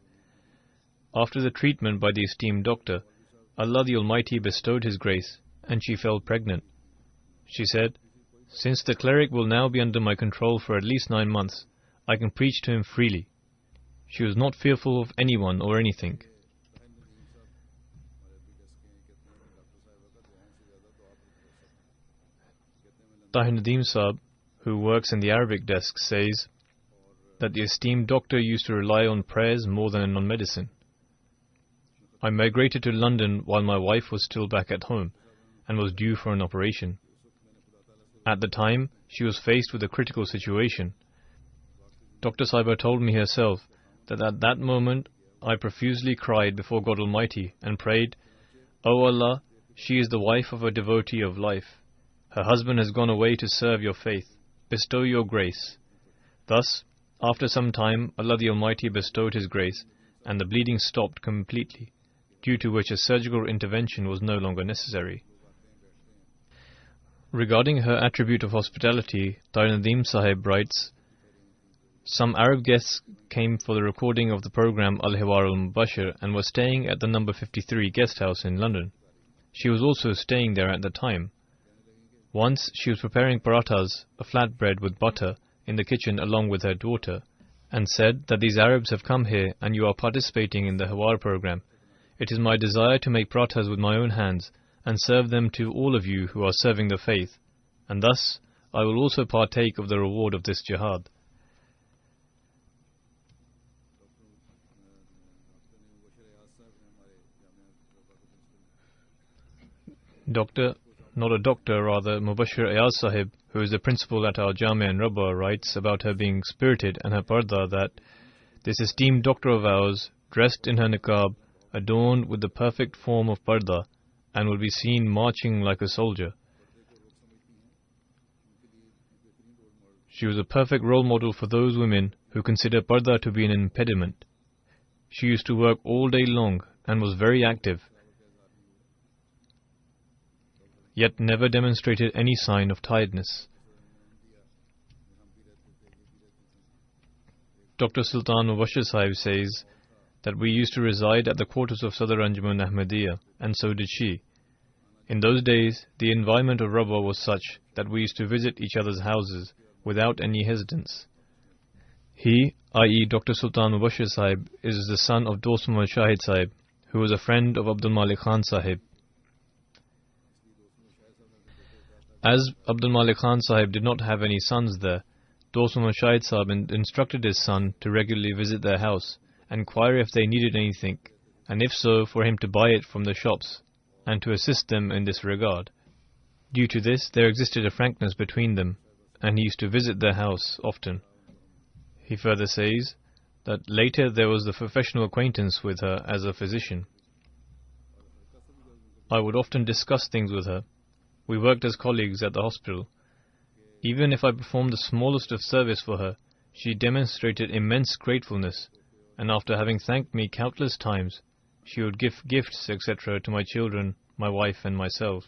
After the treatment by the esteemed doctor, Allah the Almighty bestowed His grace, and she fell pregnant. She said, since the cleric will now be under my control for at least 9 months, I can preach to him freely. She was not fearful of anyone or anything. Tahir Nadeem Saab, who works in the Arabic desk, says that the esteemed doctor used to rely on prayers more than on medicine. I migrated to London while my wife was still back at home and was due for an operation. At the time, she was faced with a critical situation. Dr. Saiba told me herself that at that moment I profusely cried before God Almighty and prayed, O Allah, She is the wife of a devotee of life. Her husband has gone away to serve your faith. Bestow your grace. Thus, after some time, Allah the Almighty bestowed His grace, and the bleeding stopped completely, due to which a surgical intervention was no longer necessary. Regarding her attribute of hospitality, Tara Nadeem Sahib writes, some Arab guests came for the recording of the program Al-Hiwar al-Mubashir and were staying at the number 53 guest house in London. She was also staying there at the time. Once she was preparing parathas, a flatbread with butter, in the kitchen along with her daughter, and said that these Arabs have come here and you are participating in the Hiwar program. It is my desire to make parathas with my own hands and serve them to all of you who are serving the faith, and thus I will also partake of the reward of this jihad. Not a doctor, rather, Mubashir Ayaz Sahib, who is the principal at our Jamia in Rabwa, writes about her being spirited and her parda that this esteemed doctor of ours, dressed in her niqab, adorned with the perfect form of parda, and will be seen marching like a soldier. She was a perfect role model for those women who consider parda to be an impediment. She used to work all day long and was very active, yet never demonstrated any sign of tiredness. Dr. Sultan Mubashir Sahib says that we used to reside at the quarters of Sadr Anjuman Ahmadiyya, and so did she. In those days, the environment of Rabwa was such that we used to visit each other's houses without any hesitance. He, i.e. Dr. Sultan Mubashir Sahib, is the son of Dost Muhammad Shahid Sahib, who was a friend of Abdul Malik Khan Sahib. As Abdul Malik Khan Sahib did not have any sons there, Dost Muhammad Shahid Sahib instructed his son to regularly visit their house, inquire if they needed anything, and if so, for him to buy it from the shops, and to assist them in this regard. Due to this, there existed a frankness between them, and he used to visit their house often. He further says that later there was the professional acquaintance with her as a physician. I would often discuss things with her. We worked as colleagues at the hospital. Even if I performed the smallest of service for her, she demonstrated immense gratefulness, and after having thanked me countless times, she would give gifts, etc. to my children, my wife and myself.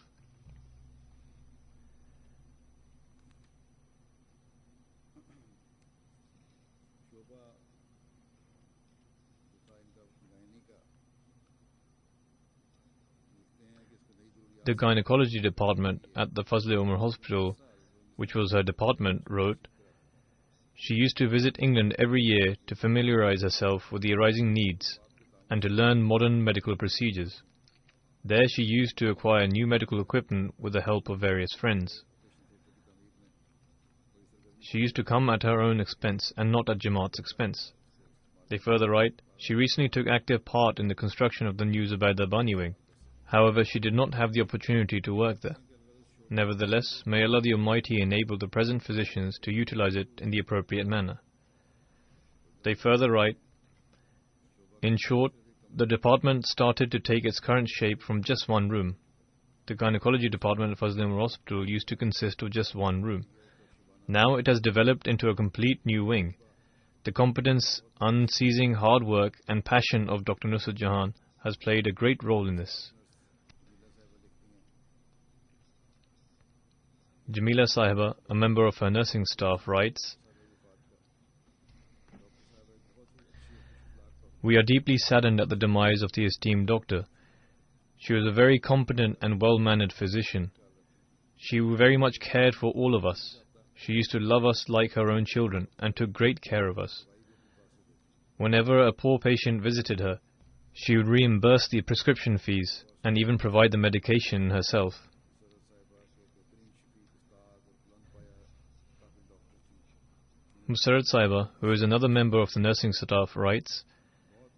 The gynecology department at the Fazl-e-Umar Hospital, which was her department, wrote, she used to visit England every year to familiarize herself with the arising needs and to learn modern medical procedures. There she used to acquire new medical equipment with the help of various friends. She used to come at her own expense and not at Jamaat's expense. They further write, she recently took active part in the construction of the new Zubaydah Bani wing. However, she did not have the opportunity to work there. Nevertheless, may Allah the Almighty enable the present physicians to utilize it in the appropriate manner. They further write, in short, the department started to take its current shape from just one room. The gynecology department at Fazl-e-Umar Hospital used to consist of just one room. Now it has developed into a complete new wing. The competence, unceasing hard work and passion of Dr. Nusrat Jahan has played a great role in this. Jamila Sahiba, a member of her nursing staff, writes, we are deeply saddened at the demise of the esteemed doctor. She was a very competent and well-mannered physician. She very much cared for all of us. She used to love us like her own children and took great care of us. Whenever a poor patient visited her, she would reimburse the prescription fees and even provide the medication herself. Musarrat Sahiba, who is another member of the nursing staff, writes,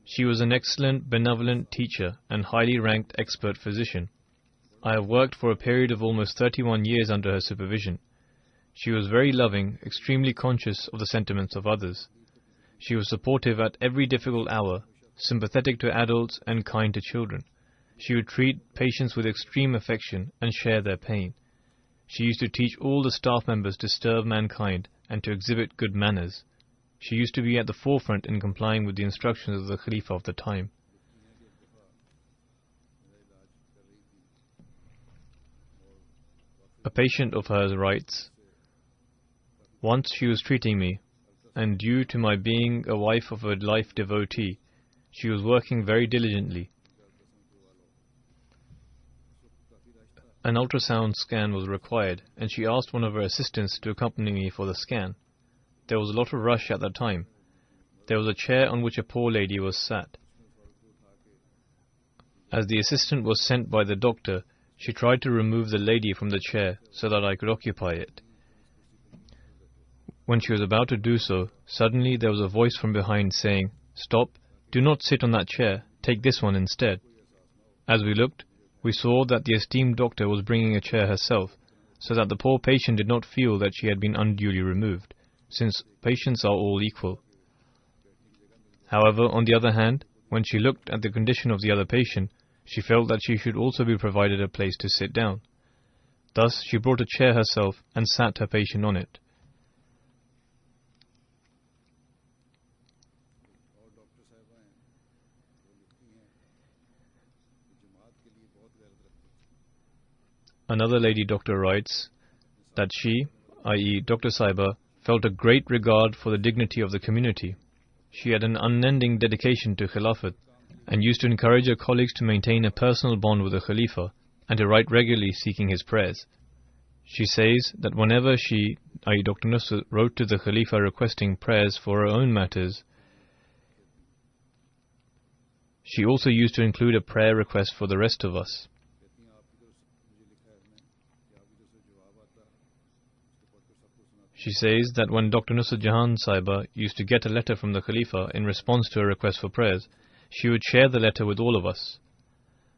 she was an excellent, benevolent teacher and highly ranked expert physician. I have worked for a period of almost 31 years under her supervision. She was very loving, extremely conscious of the sentiments of others. She was supportive at every difficult hour, sympathetic to adults and kind to children. She would treat patients with extreme affection and share their pain. She used to teach all the staff members to serve mankind and to exhibit good manners. She used to be at the forefront in complying with the instructions of the Khalifa of the time. A patient of hers writes, "Once she was treating me, and due to my being a wife of a life devotee, she was working very diligently. An ultrasound scan was required, and she asked one of her assistants to accompany me for the scan. There was a lot of rush at that time. There was a chair on which a poor lady was sat. As the assistant was sent by the doctor, she tried to remove the lady from the chair so that I could occupy it. When she was about to do so, suddenly there was a voice from behind saying, 'Stop, do not sit on that chair, take this one instead.' As we looked, we saw that the esteemed doctor was bringing a chair herself, so that the poor patient did not feel that she had been unduly removed, since patients are all equal. However, on the other hand, when she looked at the condition of the other patient, she felt that she should also be provided a place to sit down. Thus, she brought a chair herself and sat her patient on it. Another lady doctor writes that she, i.e. Dr. Saiba, felt a great regard for the dignity of the community. She had an unending dedication to Khilafat and used to encourage her colleagues to maintain a personal bond with the Khalifa and to write regularly seeking his prayers. She says that whenever she, i.e. Dr. Nusrat, wrote to the Khalifa requesting prayers for her own matters, she also used to include a prayer request for the rest of us. She says that when Dr. Nusrat Jahan Saiba used to get a letter from the Khalifa in response to a request for prayers, she would share the letter with all of us.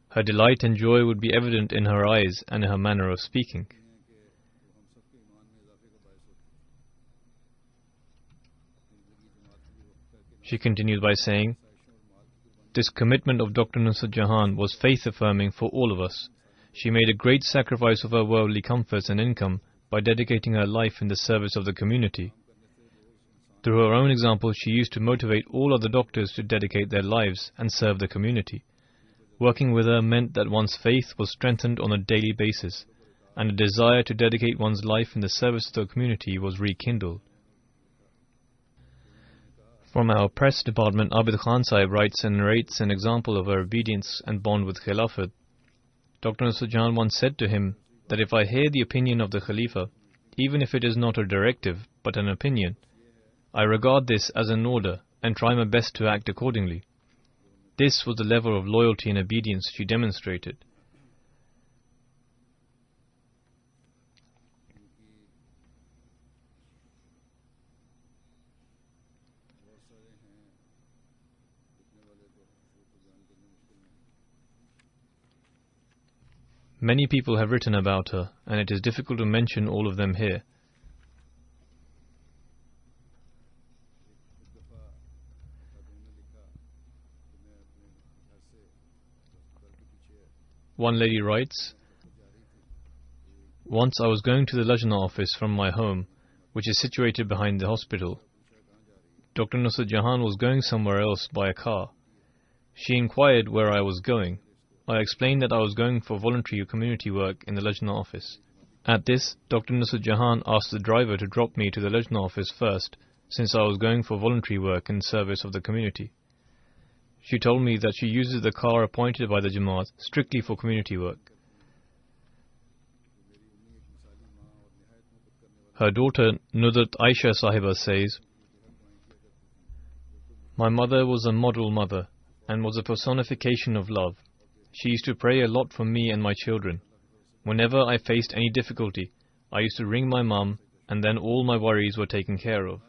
Her delight and joy would be evident in her eyes and in her manner of speaking. She continued by saying, "This commitment of Dr. Nusrat Jahan was faith-affirming for all of us. She made a great sacrifice of her worldly comforts and income by dedicating her life in the service of the community. Through her own example, she used to motivate all other doctors to dedicate their lives and serve the community. Working with her meant that one's faith was strengthened on a daily basis, and a desire to dedicate one's life in the service of the community was rekindled." From our press department, Abid Khan Sahib writes and narrates an example of her obedience and bond with Khilafat. Dr. Nusrat Jahan once said to him that if I hear the opinion of the Khalifa, even if it is not a directive but an opinion, I regard this as an order and try my best to act accordingly. This was the level of loyalty and obedience she demonstrated. Many people have written about her, and it is difficult to mention all of them here. One lady writes, "Once I was going to the Lajna office from my home, which is situated behind the hospital. Dr. Nusrat Jahan was going somewhere else by a car. She inquired where I was going. I explained that I was going for voluntary community work in the Lajna office. At this, Dr. Nusrat Jahan asked the driver to drop me to the Lajna office first, since I was going for voluntary work in service of the community. She told me that she uses the car appointed by the Jamaat strictly for community work." Her daughter Nudrat Aisha Sahiba says, "My mother was a model mother and was a personification of love. She used to pray a lot for me and my children. Whenever I faced any difficulty, I used to ring my mum, and then all my worries were taken care of.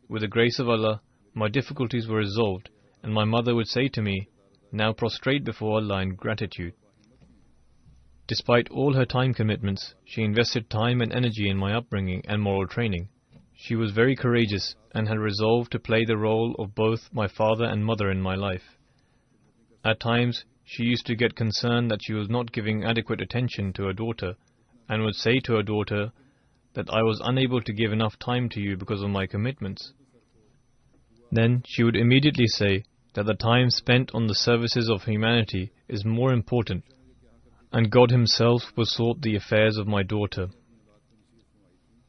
With the grace of Allah, my difficulties were resolved, and my mother would say to me, 'Now prostrate before Allah in gratitude.' Despite all her time commitments, she invested time and energy in my upbringing and moral training. She was very courageous and had resolved to play the role of both my father and mother in my life. At times, she used to get concerned that she was not giving adequate attention to her daughter, and would say to her daughter that I was unable to give enough time to you because of my commitments. Then she would immediately say that the time spent on the services of humanity is more important, and God Himself will sort the affairs of my daughter.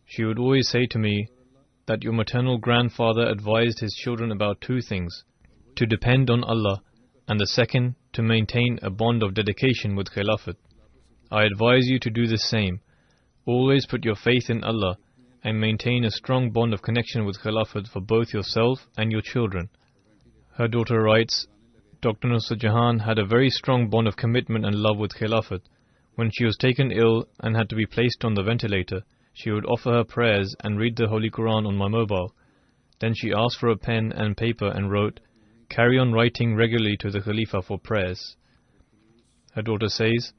She would always say to me that your maternal grandfather advised his children about two things: to depend on Allah, and the second, to maintain a bond of dedication with Khilafat. I advise you to do the same. Always put your faith in Allah and maintain a strong bond of connection with Khilafat for both yourself and your children. Her daughter writes, Dr. Nusrat Jahan had a very strong bond of commitment and love with Khilafat. When she was taken ill and had to be placed on the ventilator, she would offer her prayers and read the Holy Quran on my mobile. Then she asked for a pen and paper and wrote, "Carry on writing regularly to the Khalifa for prayers." Her daughter says,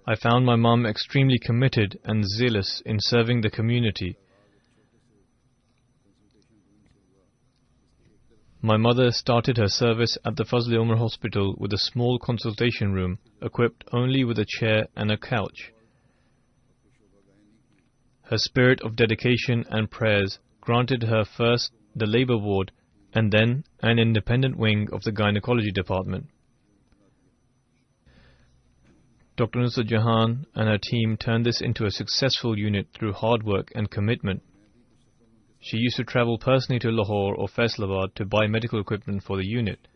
I found my mum extremely committed and zealous in serving the community. My mother started her service at the Fazl-e-Umar Hospital with a small consultation room equipped only with a chair and a couch. Her spirit of dedication and prayers granted her first the labour ward and then an independent wing of the gynecology department. Dr. Nusrat Jahan and her team turned this into a successful unit through hard work and commitment. She used to travel personally to Lahore or Faisalabad to buy medical equipment for the unit.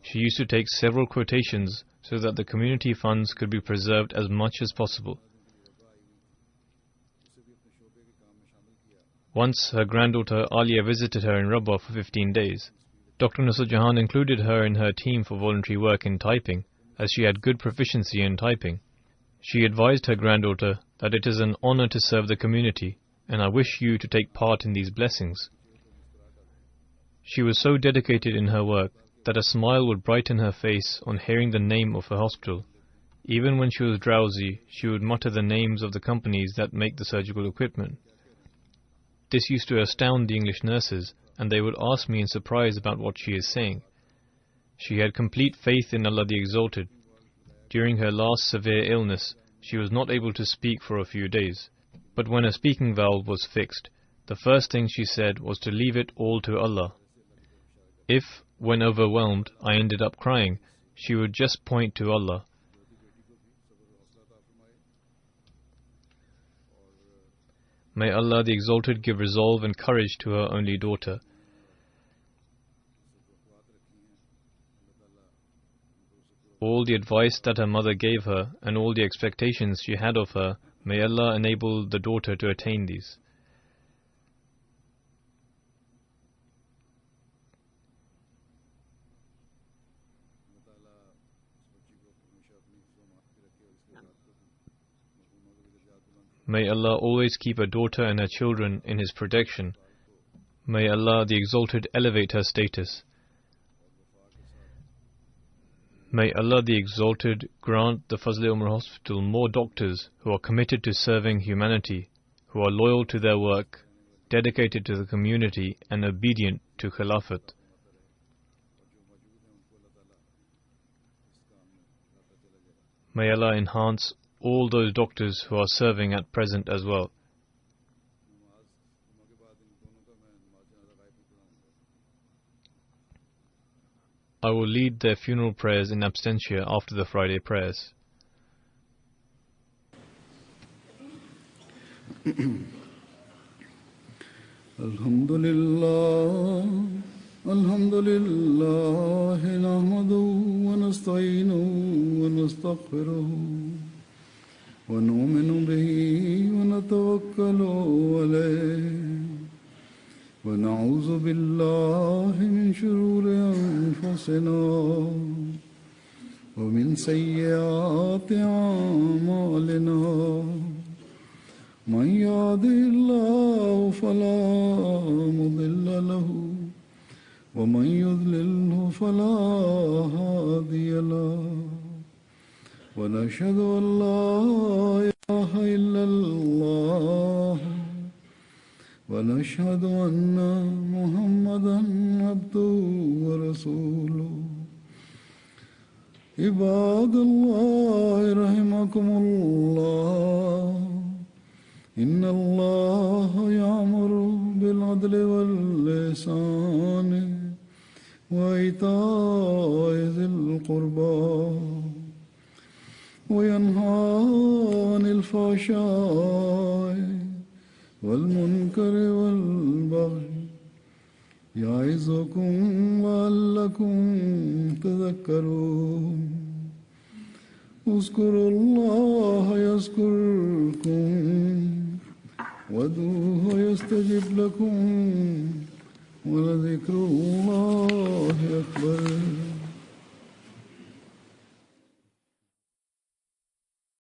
She used to take several quotations so that the community funds could be preserved as much as possible. Once her granddaughter Alia visited her in Rabwa for 15 days. Dr. Nusrat Jahan included her in her team for voluntary work in typing, as she had good proficiency in typing. She advised her granddaughter that it is an honor to serve the community, and I wish you to take part in these blessings. She was so dedicated in her work that a smile would brighten her face on hearing the name of her hospital. Even when she was drowsy, she would mutter the names of the companies that make the surgical equipment. This used to astound the English nurses, and they would ask me in surprise about what she is saying. She had complete faith in Allah the Exalted. During her last severe illness, she was not able to speak for a few days. But when a speaking valve was fixed, the first thing she said was to leave it all to Allah. If, when overwhelmed, I ended up crying, she would just point to Allah. May Allah the Exalted give resolve and courage to her only daughter. All the advice that her mother gave her and all the expectations she had of her, may Allah enable the daughter to attain these. May Allah always keep her daughter and her children in His protection. May Allah the Exalted elevate her status. May Allah the Exalted grant the Fazl-e-Umar Hospital more doctors who are committed to serving humanity, who are loyal to their work, dedicated to the community and obedient to Khilafat. May Allah enhance all those doctors who are serving at present as well. I will lead their funeral prayers in absentia after the Friday prayers. Alhamdulillah, alhamdulillah, nahmaduhu wa nasta'inuhu wa nastaghfiruhu wa nu'minu bihi wa natawakkalu alayhi. ونعوذ بالله من شرور أنفسنا ومن سيئات أعمالنا من يهده الله فلا مضل له ومن يضلله فلا هادي له ونشهد أن لا إله إلا الله ونشهد أن محمدًا عبده ورسوله عباد الله رحمكم الله إن الله يأمر بالعدل والإحسان وإيتاء ذي القربى وينهى عن الفحشاء والمنكر والبغي يعظكم لعلكم تذكرون اذكروا الله يذكركم وادعوه يستجب لكم ولذكر الله أكبر